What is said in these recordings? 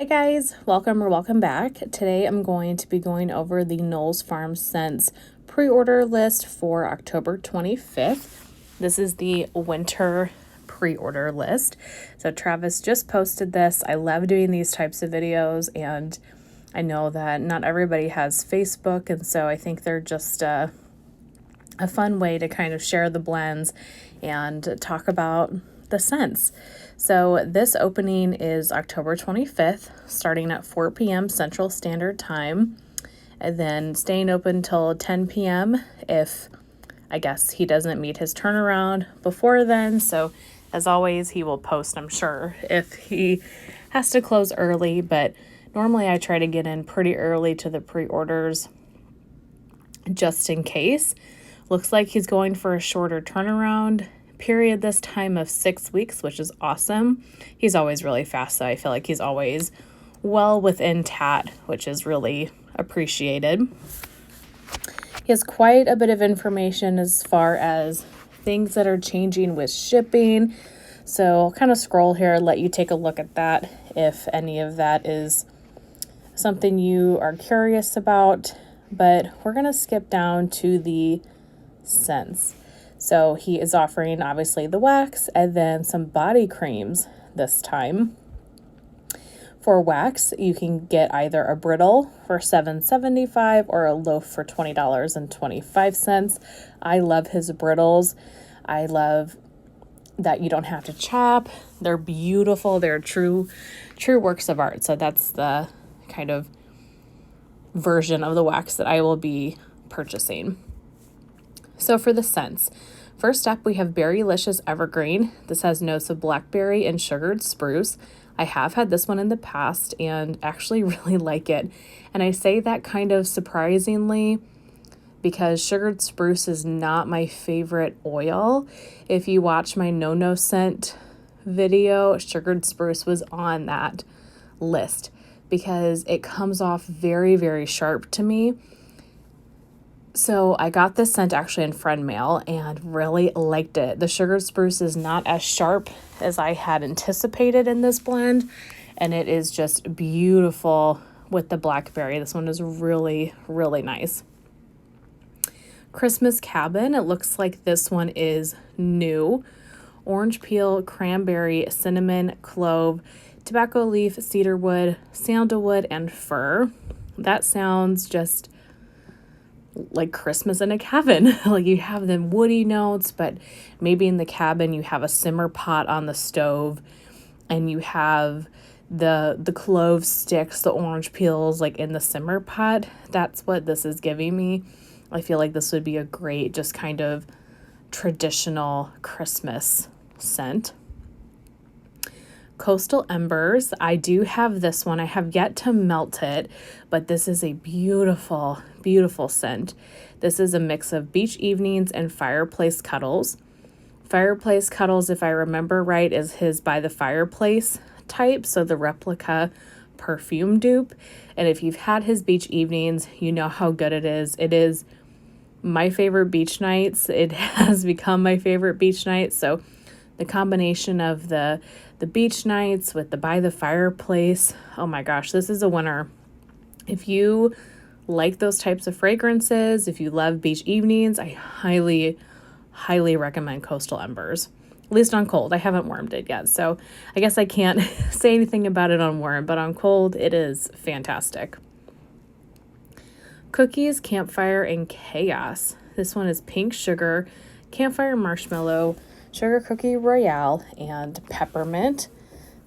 Hey guys, welcome back. Today I'm going to be going over the Knowles Farm Scents pre-order list for October 25th. This is the winter pre-order list. So Travis just posted this. I love doing these types of videos, and I know that not everybody has Facebook, and so I think they're just a fun way to kind of share the blends and talk about the scents. So this opening is October 25th, starting at 4 p.m. Central Standard Time, and then staying open till 10 p.m. if, I guess, he doesn't meet his turnaround before then. So as always, he will post, I'm sure, if he has to close early, but normally I try to get in pretty early to the pre-orders just in case. Looks like he's going for a shorter turnaround period this time of 6 weeks, which is awesome. He's always really fast, so I feel like he's always well within TAT, which is really appreciated. He has quite a bit of information as far as things that are changing with shipping. So I'll kind of scroll here and let you take a look at that if any of that is something you are curious about. But we're going to skip down to the scents. So he is offering obviously the wax and then some body creams this time. For wax, you can get either a brittle for $7.75 or a loaf for $20.25. I love his brittles. I love that you don't have to chop. They're beautiful. They're true works of art. So that's the kind of version of the wax that I will be purchasing. So for the scents, first up we have Berrylicious Evergreen. This has notes of blackberry and sugared spruce. I have had this one in the past and actually really like it. And I say that kind of surprisingly because sugared spruce is not my favorite oil. If you watch my no scent video, sugared spruce was on that list because it comes off very, very sharp to me. So I got this scent actually in friend mail and really liked it. The sugared spruce is not as sharp as I had anticipated in this blend, and it is just beautiful with the blackberry. This one is really, really nice. Christmas Cabin, it looks like this one is new. Orange peel, cranberry, cinnamon, clove, tobacco leaf, cedarwood, sandalwood, and fir. That sounds just like Christmas in a cabin. Like you have them woody notes, but maybe in the cabin you have a simmer pot on the stove and you have the clove sticks, the orange peels like in the simmer pot. That's what this is giving me. I feel like this would be a great just kind of traditional Christmas scent. Coastal Embers. I do have this one. I have yet to melt it, but this is a beautiful, beautiful scent. This is a mix of beach evenings and fireplace cuddles. Fireplace cuddles, if I remember right, is his by the fireplace type, so the replica perfume dupe. And if you've had his beach evenings, you know how good it is. It is my favorite beach nights. It has become my favorite beach night. So the combination of the beach nights with the by the fireplace, oh my gosh, this is a winner. If you like those types of fragrances, if you love beach evenings, I highly, highly recommend Coastal Embers. At least on cold. I haven't warmed it yet, so I guess I can't say anything about it on warm, but on cold, it is fantastic. Cookies, Campfire, and Chaos. This one is pink sugar, campfire marshmallow, sugar cookie royale, and peppermint.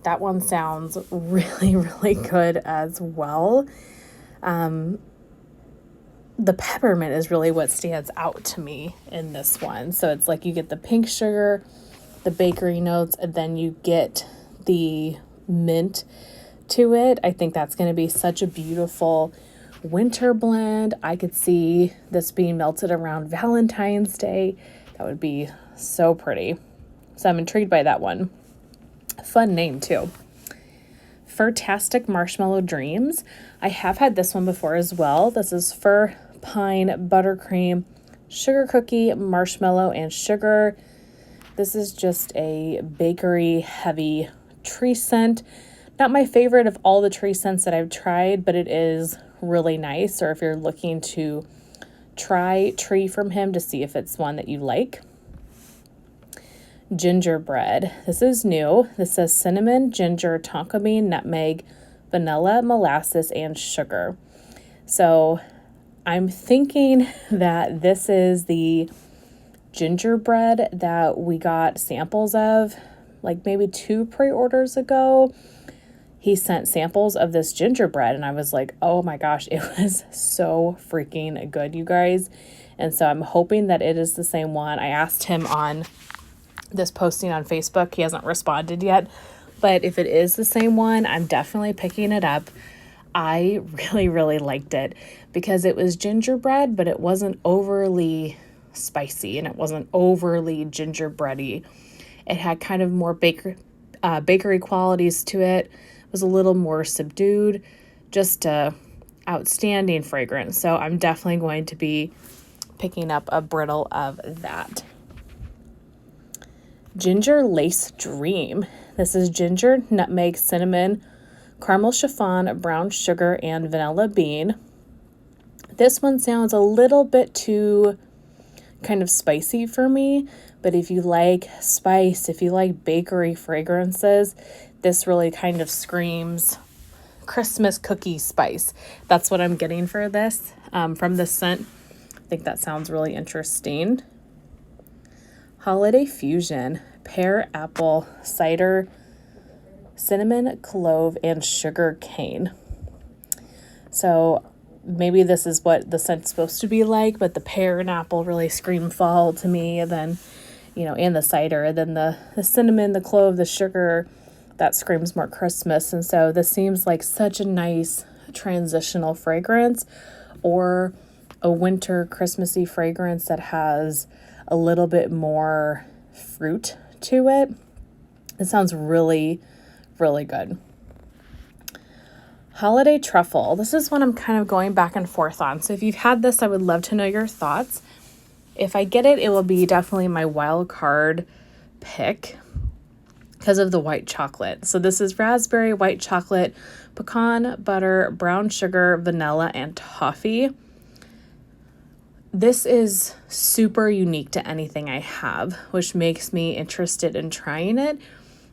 That one sounds really, really good as well. The peppermint is really what stands out to me in this one. So it's like you get the pink sugar, the bakery notes, and then you get the mint to it. I think that's going to be such a beautiful winter blend. I could see this being melted around Valentine's Day. That would be so pretty. So I'm intrigued by that one. Fun name too. Furtastic Marshmallow Dreams. I have had this one before as well. This is fir, pine, buttercream, sugar cookie, marshmallow, and sugar. This is just a bakery heavy tree scent. not my favorite of all the tree scents that I've tried, but it is really nice. Or if you're looking to try tree from him to see if it's one that you like. Gingerbread. This is new. This says cinnamon, ginger, tonka bean, nutmeg, vanilla, molasses, and sugar. So I'm thinking that this is the gingerbread that we got samples of, like maybe 2 pre-orders ago. He sent samples of this gingerbread, and I was like, oh my gosh, it was so freaking good, you guys. And so I'm hoping that it is the same one. I asked him on this posting on Facebook. He hasn't responded yet, but if it is the same one, I'm definitely picking it up. I really, really liked it because it was gingerbread, but it wasn't overly spicy and it wasn't overly gingerbready. It had kind of more bakery qualities to it. It was a little more subdued, just a outstanding fragrance. So I'm definitely going to be picking up a brittle of that. Ginger Lace Dream. This is ginger, nutmeg, cinnamon, caramel chiffon, brown sugar, and vanilla bean. This one sounds a little bit too kind of spicy for me, but if you like spice, if you like bakery fragrances, this really kind of screams Christmas cookie spice. That's what I'm getting for this, from this scent. I think that sounds really interesting. Holiday Fusion, pear, apple, cider, cinnamon, clove, and sugar cane. So maybe this is what the scent's supposed to be like, but the pear and apple really scream fall to me. And then, and the cider, and then the cinnamon, the clove, the sugar, that screams more Christmas. And so this seems like such a nice transitional fragrance, or a winter Christmassy fragrance that has a little bit more fruit to it. It sounds really, really good. Holiday Truffle. This is one I'm kind of going back and forth on. So if you've had this, I would love to know your thoughts. If I get it, it will be definitely my wild card pick because of the white chocolate. So this is raspberry, white chocolate, pecan, butter, brown sugar, vanilla, and toffee. This is super unique to anything I have, which makes me interested in trying it.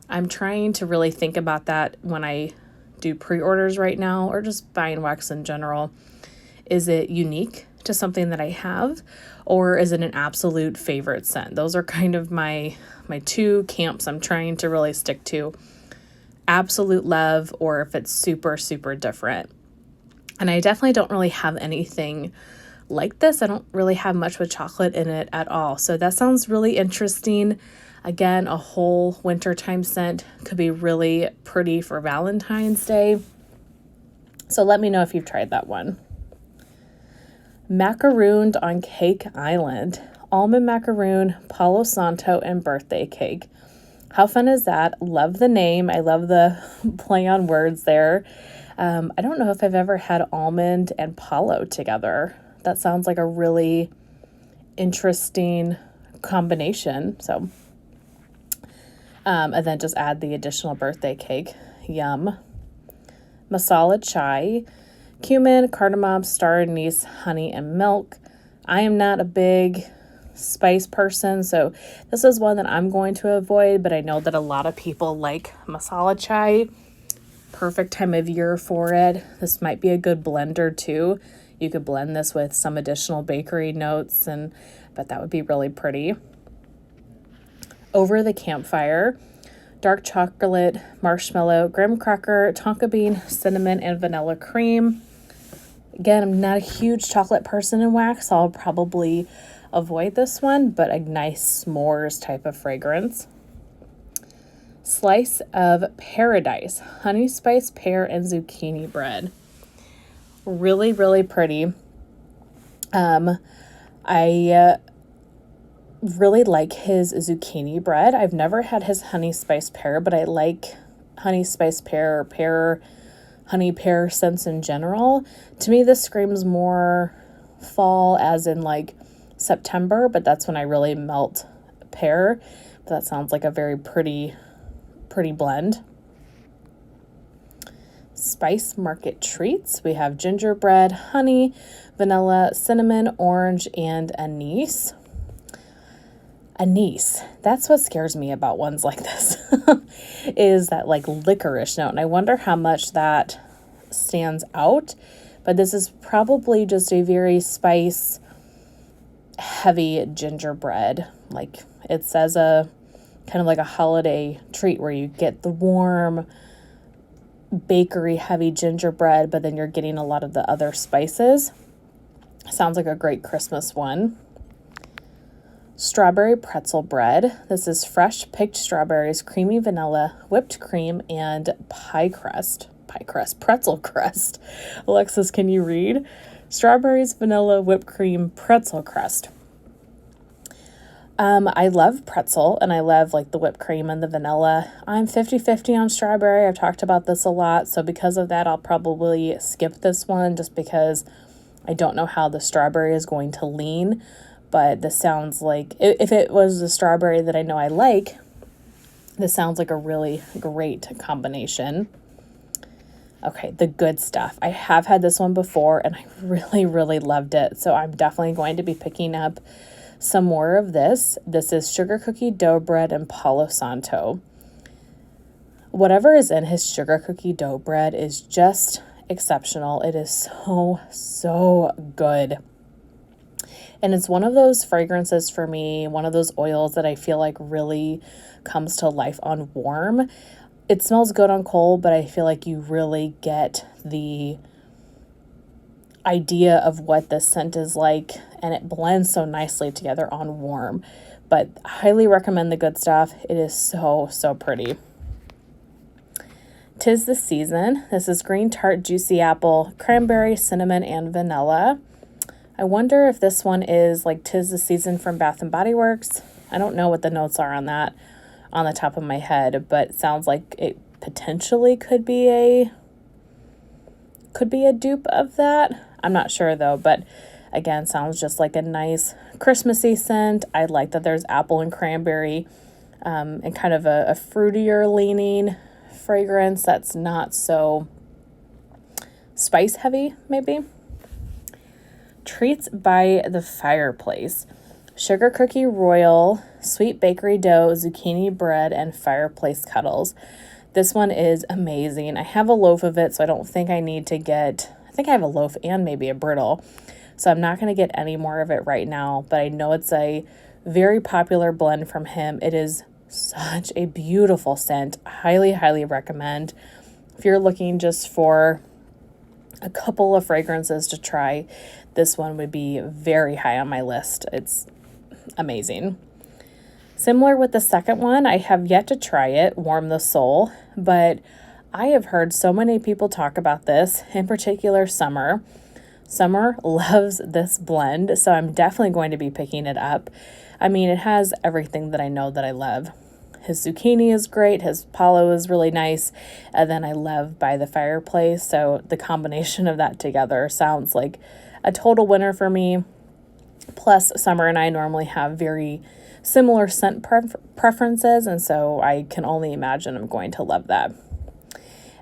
I'm trying to really think about that when I do pre-orders right now, or just buying wax in general. Is it unique to something that I have, or is it an absolute favorite scent? Those are kind of my 2 camps I'm trying to really stick to. Absolute love, or if it's super, super different. And I definitely don't really have anything like this. I don't really have much with chocolate in it at all. So that sounds really interesting. Again, a whole wintertime scent could be really pretty for Valentine's Day. So let me know if you've tried that one. Macarooned on Cake Island. Almond macaroon, Palo Santo, and birthday cake. How fun is that? Love the name. I love the play on words there. I don't know if I've ever had almond and Palo together. That sounds like a really interesting combination. So, and then just add the additional birthday cake. Yum. Masala chai, cumin, cardamom, star anise, honey, and milk. I am not a big spice person, so this is one that I'm going to avoid, but I know that a lot of people like masala chai. Perfect time of year for it. This might be a good blender too. You could blend this with some additional bakery notes, but that would be really pretty. Over the Campfire, dark chocolate, marshmallow, graham cracker, tonka bean, cinnamon, and vanilla cream. Again, I'm not a huge chocolate person in wax, so I'll probably avoid this one, but a nice s'mores type of fragrance. Slice of Paradise, honey spice pear and zucchini bread. Really, really pretty. I really like his zucchini bread. I've never had his honey spice pear, but I like honey spice pear or honey pear scents in general. To me, this screams more fall, as in like September, but that's when I really melt pear. But that sounds like a very pretty blend. Spice Market Treats. We have gingerbread, honey, vanilla, cinnamon, orange, and anise. Anise, that's what scares me about ones like this, is that like licorice note. And I wonder how much that stands out. But this is probably just a very spice heavy gingerbread. Like it says a kind of like a holiday treat where you get the warm bakery heavy gingerbread, but then you're getting a lot of the other spices. Sounds like a great Christmas one. Strawberry pretzel bread. This is fresh picked strawberries, creamy vanilla, whipped cream, and pretzel crust. Alexis, can you read? Strawberries, vanilla, whipped cream, pretzel crust. I love pretzel and I love like the whipped cream and the vanilla. I'm 50-50 on strawberry. I've talked about this a lot. So because of that, I'll probably skip this one just because I don't know how the strawberry is going to lean. But this sounds like, if it was the strawberry that I know I like, this sounds like a really great combination. Okay, the good stuff. I have had this one before and I really, really loved it. So I'm definitely going to be picking up some more of this. This is sugar cookie dough bread and Palo Santo. Whatever is in his sugar cookie dough bread is just exceptional. It is so good. And it's one of those fragrances for me, one of those oils that I feel like really comes to life on warm. It smells good on cold, but I feel like you really get the idea of what this scent is like, and it blends so nicely together on warm. But I highly recommend the good stuff. It is so pretty. 'Tis the Season. This is green tart, juicy apple, cranberry, cinnamon, and vanilla. I wonder if this one is like 'Tis the Season from Bath and Body Works. I don't know what the notes are on that on the top of my head, but it sounds like it potentially could be a dupe of that. I'm not sure though, but again, sounds just like a nice Christmassy scent. I like that there's apple and cranberry, and kind of a fruitier leaning fragrance that's not so spice heavy, maybe. Treats by the Fireplace. Sugar cookie royal, sweet bakery dough, zucchini bread, and fireplace cuddles. This one is amazing. I have a loaf of it, so I don't think I need to get, I think I have a loaf and maybe a brittle. So I'm not going to get any more of it right now, but I know it's a very popular blend from him. It is such a beautiful scent. Highly recommend. If you're looking just for a couple of fragrances to try, this one would be very high on my list. It's amazing. Similar with the second one, I have yet to try it, Warm the Soul, but I have heard so many people talk about this, in particular Summer. Summer loves this blend, so I'm definitely going to be picking it up. I mean, it has everything that I know that I love. His zucchini is great, his Palo is really nice, and then I love By the Fireplace, so the combination of that together sounds like a total winner for me. Plus, Summer and I normally have very similar scent preferences, and so I can only imagine I'm going to love that.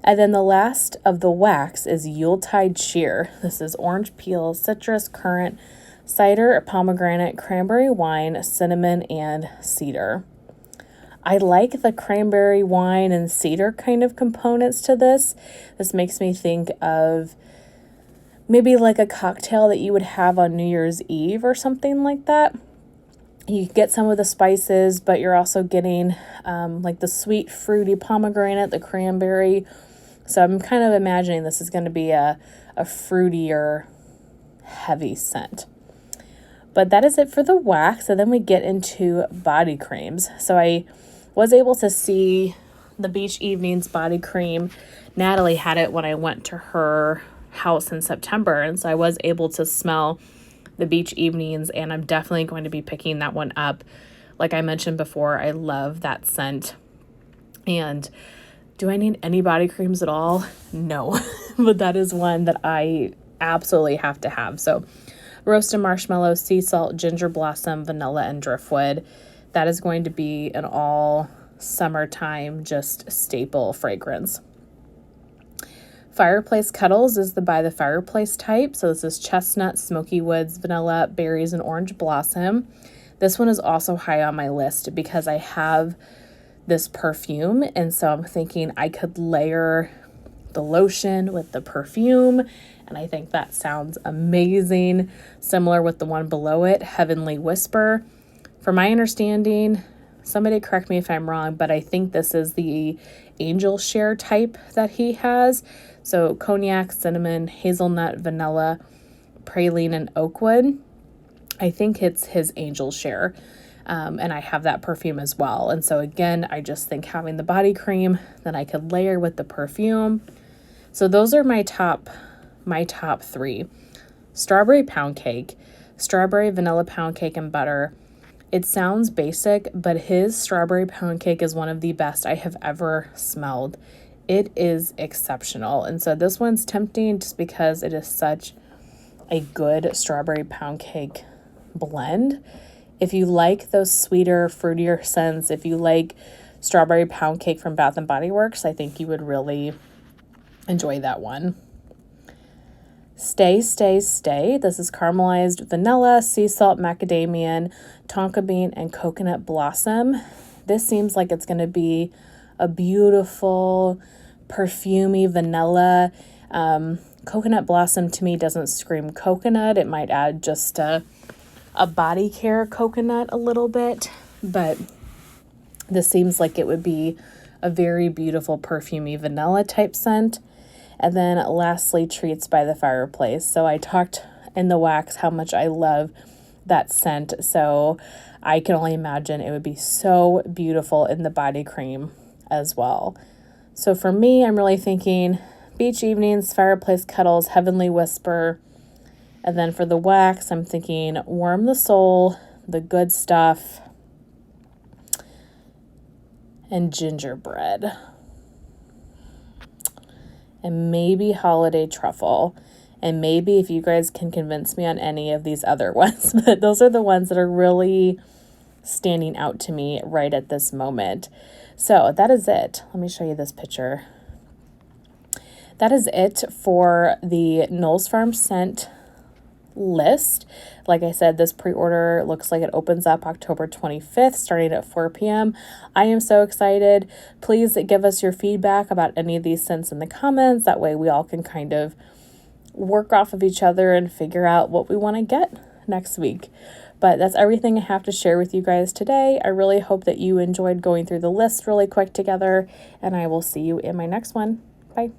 And then the last of the wax is Yuletide Cheer. This is orange peel, citrus, currant, cider, pomegranate, cranberry wine, cinnamon, and cedar. I like the cranberry wine and cedar kind of components to this. This makes me think of maybe like a cocktail that you would have on New Year's Eve or something like that. You get some of the spices, but you're also getting like the sweet, fruity pomegranate, the cranberry. So I'm kind of imagining this is going to be a fruitier, heavy scent. But that is it for the wax. So then we get into body creams. So I was able to see the Beach Evenings body cream. Natalie had it when I went to her house in September, and so I was able to smell the Beach Evenings, and I'm definitely going to be picking that one up. Like I mentioned before, I love that scent. And do I need any body creams at all? No, but that is one that I absolutely have to have. So roasted marshmallow, sea salt, ginger blossom, vanilla, and driftwood. That is going to be an all summertime just staple fragrance. Fireplace Cuddles is the By the Fireplace type. So this is chestnut, smoky woods, vanilla, berries, and orange blossom. This one is also high on my list because I have this perfume, and so I'm thinking I could layer the lotion with the perfume, and I think that sounds amazing. Similar with the one below it, Heavenly Whisper. From my understanding, somebody correct me if I'm wrong, but I think this is the angel share type that he has. So cognac, cinnamon, hazelnut, vanilla, praline, and oakwood. I think it's his angel share. And I have that perfume as well. And so again, I just think having the body cream, then I could layer with the perfume. So those are my top 3. Strawberry pound cake, strawberry vanilla pound cake and butter. It sounds basic, but his strawberry pound cake is one of the best I have ever smelled. It is exceptional. And so this one's tempting just because it is such a good strawberry pound cake blend. If you like those sweeter, fruitier scents, if you like strawberry pound cake from Bath & Body Works, I think you would really enjoy that one. Stay, Stay, Stay. This is caramelized vanilla, sea salt, macadamia, tonka bean, and coconut blossom. This seems like it's going to be a beautiful, perfumey vanilla. Coconut blossom to me doesn't scream coconut. It might add just a body care coconut a little bit, but this seems like it would be a very beautiful perfumey vanilla type scent. And then lastly, Treats by the Fireplace. So I talked in the wax how much I love that scent. So I can only imagine it would be so beautiful in the body cream as well. So for me, I'm really thinking beach evenings, fireplace cuddles, heavenly whisper. And then for the wax, I'm thinking warm the soul, the good stuff, and gingerbread. And maybe holiday truffle. And maybe if you guys can convince me on any of these other ones. But those are the ones that are really standing out to me right at this moment. So that is it. Let me show you this picture. That is it for the Knowles Farm Scent list. Like I said, this pre-order looks like it opens up October 25th, starting at 4 p.m. I am so excited. Please give us your feedback about any of these scents in the comments. That way we all can kind of work off of each other and figure out what we want to get next week. But that's everything I have to share with you guys today. I really hope that you enjoyed going through the list really quick together, and I will see you in my next one. Bye.